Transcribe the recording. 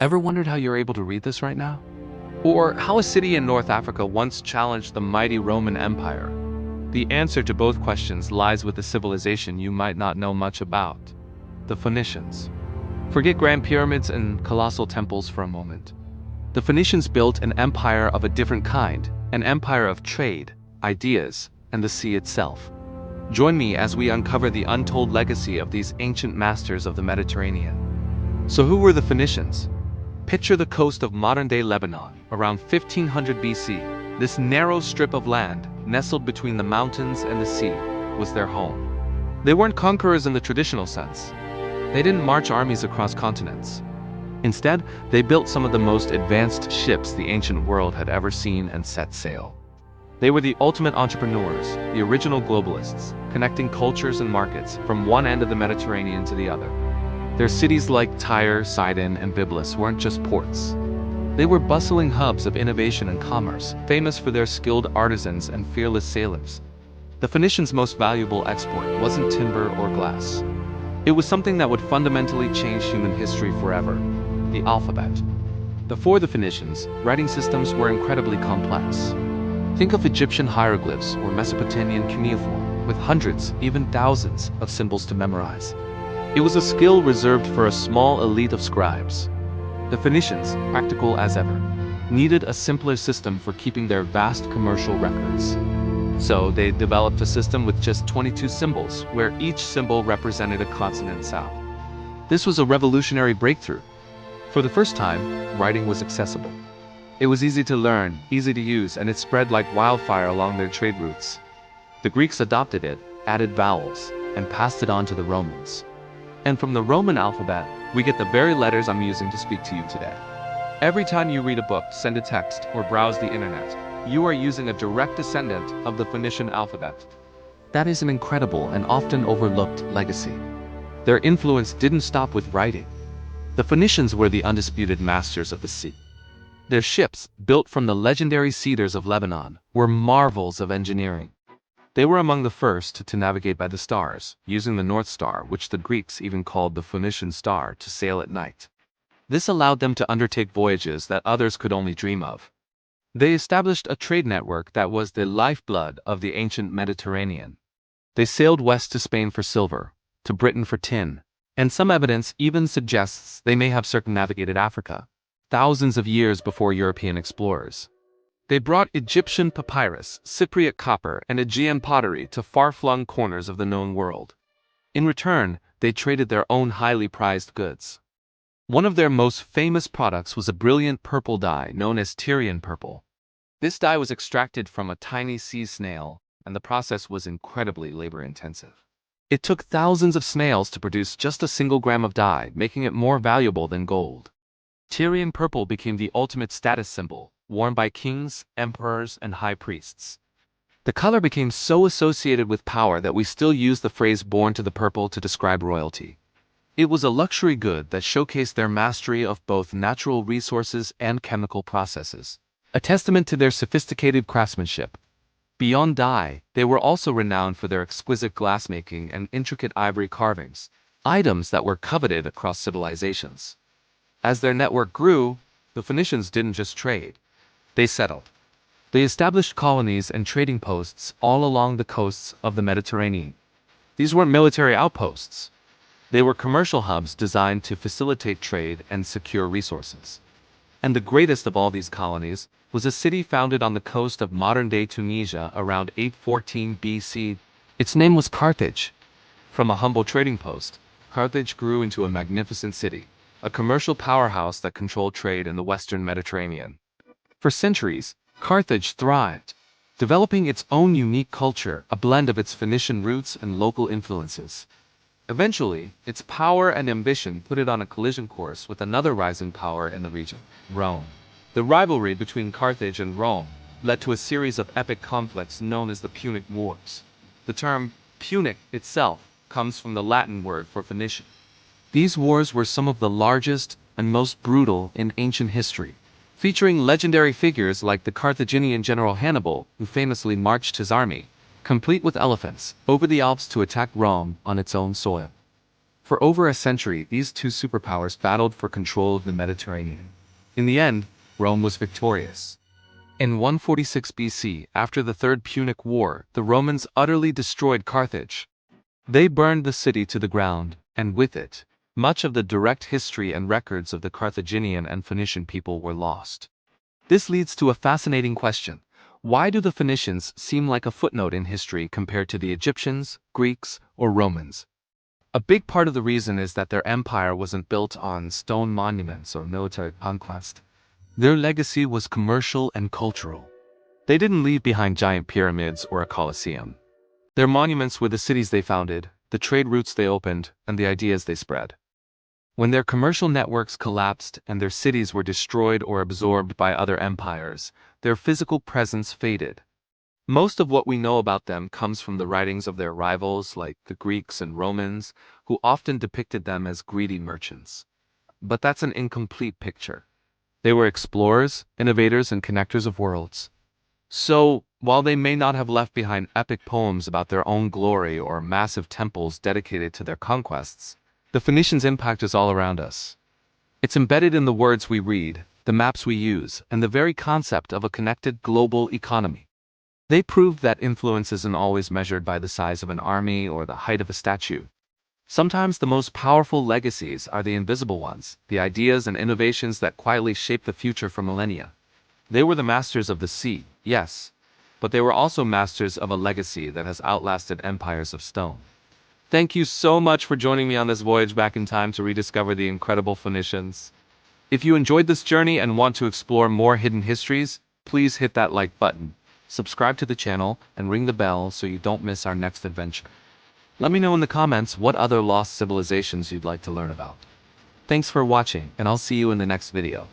Ever wondered how you're able to read this right now? Or how a city in North Africa once challenged the mighty Roman Empire? The answer to both questions lies with a civilization you might not know much about: the Phoenicians. Forget grand pyramids and colossal temples for a moment. The Phoenicians built an empire of a different kind, an empire of trade, ideas, and the sea itself. Join me as we uncover the untold legacy of these ancient masters of the Mediterranean. So who were the Phoenicians? Picture the coast of modern-day Lebanon, around 1500 BC. This narrow strip of land, nestled between the mountains and the sea, was their home. They weren't conquerors in the traditional sense. They didn't march armies across continents. Instead, they built some of the most advanced ships the ancient world had ever seen and set sail. They were the ultimate entrepreneurs, the original globalists, connecting cultures and markets from one end of the Mediterranean to the other. Their cities like Tyre, Sidon, and Byblos weren't just ports. They were bustling hubs of innovation and commerce, famous for their skilled artisans and fearless sailors. The Phoenicians' most valuable export wasn't timber or glass. It was something that would fundamentally change human history forever: the alphabet. Before the Phoenicians, writing systems were incredibly complex. Think of Egyptian hieroglyphs or Mesopotamian cuneiform, with hundreds, even thousands, of symbols to memorize. It was a skill reserved for a small elite of scribes. The Phoenicians, practical as ever, needed a simpler system for keeping their vast commercial records. So they developed a system with just 22 symbols, where each symbol represented a continent south. This was a revolutionary breakthrough. For the first time, writing was accessible. It was easy to learn, easy to use, and it spread like wildfire along their trade routes. The Greeks adopted it, added vowels, and passed it on to the Romans. And from the Roman alphabet, we get the very letters I'm using to speak to you today. Every time you read a book, send a text, or browse the internet, you are using a direct descendant of the Phoenician alphabet. That is an incredible and often overlooked legacy. Their influence didn't stop with writing. The Phoenicians were the undisputed masters of the sea. Their ships, built from the legendary cedars of Lebanon, were marvels of engineering. They were among the first to navigate by the stars, using the North Star, which the Greeks even called the Phoenician star, to sail at night. This allowed them to undertake voyages that others could only dream of. They established a trade network that was the lifeblood of the ancient Mediterranean. They sailed west to Spain for silver, to Britain for tin, and some evidence even suggests they may have circumnavigated Africa, thousands of years before European explorers. They brought Egyptian papyrus, Cypriot copper, and Aegean pottery to far-flung corners of the known world. In return, they traded their own highly prized goods. One of their most famous products was a brilliant purple dye known as Tyrian purple. This dye was extracted from a tiny sea snail, and the process was incredibly labor-intensive. It took thousands of snails to produce just a single gram of dye, making it more valuable than gold. Tyrian purple became the ultimate status symbol, worn by kings, emperors, and high priests. The color became so associated with power that we still use the phrase "born to the purple" to describe royalty. It was a luxury good that showcased their mastery of both natural resources and chemical processes, a testament to their sophisticated craftsmanship. Beyond dye, they were also renowned for their exquisite glassmaking and intricate ivory carvings, items that were coveted across civilizations. As their network grew, the Phoenicians didn't just trade. They settled. They established colonies and trading posts all along the coasts of the Mediterranean. These weren't military outposts. They were commercial hubs designed to facilitate trade and secure resources. And the greatest of all these colonies was a city founded on the coast of modern-day Tunisia around 814 BC. Its name was Carthage. From a humble trading post, Carthage grew into a magnificent city, a commercial powerhouse that controlled trade in the Western Mediterranean. For centuries, Carthage thrived, developing its own unique culture, a blend of its Phoenician roots and local influences. Eventually, its power and ambition put it on a collision course with another rising power in the region: Rome. The rivalry between Carthage and Rome led to a series of epic conflicts known as the Punic Wars. The term Punic itself comes from the Latin word for Phoenician. These wars were some of the largest and most brutal in ancient history, featuring legendary figures like the Carthaginian general Hannibal, who famously marched his army, complete with elephants, over the Alps to attack Rome on its own soil. For over a century, these two superpowers battled for control of the Mediterranean. In the end, Rome was victorious. In 146 BC, after the Third Punic War, the Romans utterly destroyed Carthage. They burned the city to the ground, and with it, much of the direct history and records of the Carthaginian and Phoenician people were lost. This leads to a fascinating question. Why do the Phoenicians seem like a footnote in history compared to the Egyptians, Greeks, or Romans? A big part of the reason is that their empire wasn't built on stone monuments or military conquest. Their legacy was commercial and cultural. They didn't leave behind giant pyramids or a colosseum. Their monuments were the cities they founded, the trade routes they opened, and the ideas they spread. When their commercial networks collapsed and their cities were destroyed or absorbed by other empires, their physical presence faded. Most of what we know about them comes from the writings of their rivals like the Greeks and Romans, who often depicted them as greedy merchants. But that's an incomplete picture. They were explorers, innovators, and connectors of worlds. So, while they may not have left behind epic poems about their own glory or massive temples dedicated to their conquests, the Phoenicians' impact is all around us. It's embedded in the words we read, the maps we use, and the very concept of a connected global economy. They proved that influence isn't always measured by the size of an army or the height of a statue. Sometimes the most powerful legacies are the invisible ones, the ideas and innovations that quietly shape the future for millennia. They were the masters of the sea, yes, but they were also masters of a legacy that has outlasted empires of stone. Thank you so much for joining me on this voyage back in time to rediscover the incredible Phoenicians. If you enjoyed this journey and want to explore more hidden histories, please hit that like button, subscribe to the channel, and ring the bell so you don't miss our next adventure. Let me know in the comments what other lost civilizations you'd like to learn about. Thanks for watching, and I'll see you in the next video.